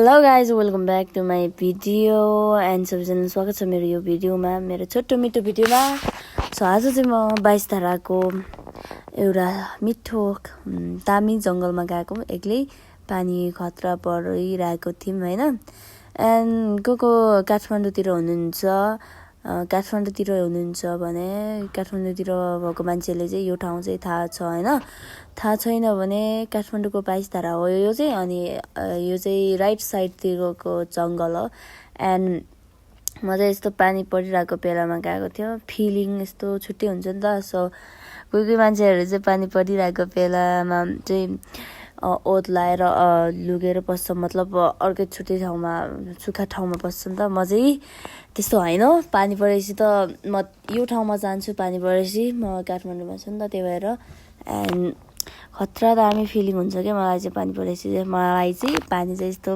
Hello guys welcome back to my video and सबैजना स्वागत छ मेरो यो भिडियोमा मेरो छोटो मिठो भिडियोमा। सो आज चाहिँ म 22 धाराको एउटा मिठो दामी जङ्गलमा गएको एक्लै पानी खतरा परिरहेको थियौँ हैन। एन्ड को काठमाडौँतिर हुनुहुन्छ भने काठमाडौँतिर भएको मान्छेले चाहिँ यो ठाउँ चाहिँ थाहा छ हैन। थाहा छैन भने काठमाडौँको 22 धारा हो यो चाहिँ। अनि यो चाहिँ राइट साइडतिरको जङ्गल हो। एन्ड म चाहिँ यस्तो पानी परिरहेको बेलामा गएको थियो। फिलिङ यस्तो छुट्टै हुन्छ नि त। सो कोही मान्छेहरू चाहिँ पानी परिरहेको बेलामा चाहिँ ओत लाएर लुकेर बस्छ, मतलब अर्कै छुट्टै ठाउँमा सुक्खा ठाउँमा बस्छ नि त। म चाहिँ त्यस्तो होइन। पानी परेपछि त म यो ठाउँमा जान्छु, पानी परेपछि म काठमाडौँमा छु नि त, त्यही भएर। एन्ड खतरा दामी फिलिङ हुन्छ क्या मलाई चाहिँ पानी परेपछि। मलाई चाहिँ पानी चाहिँ यस्तो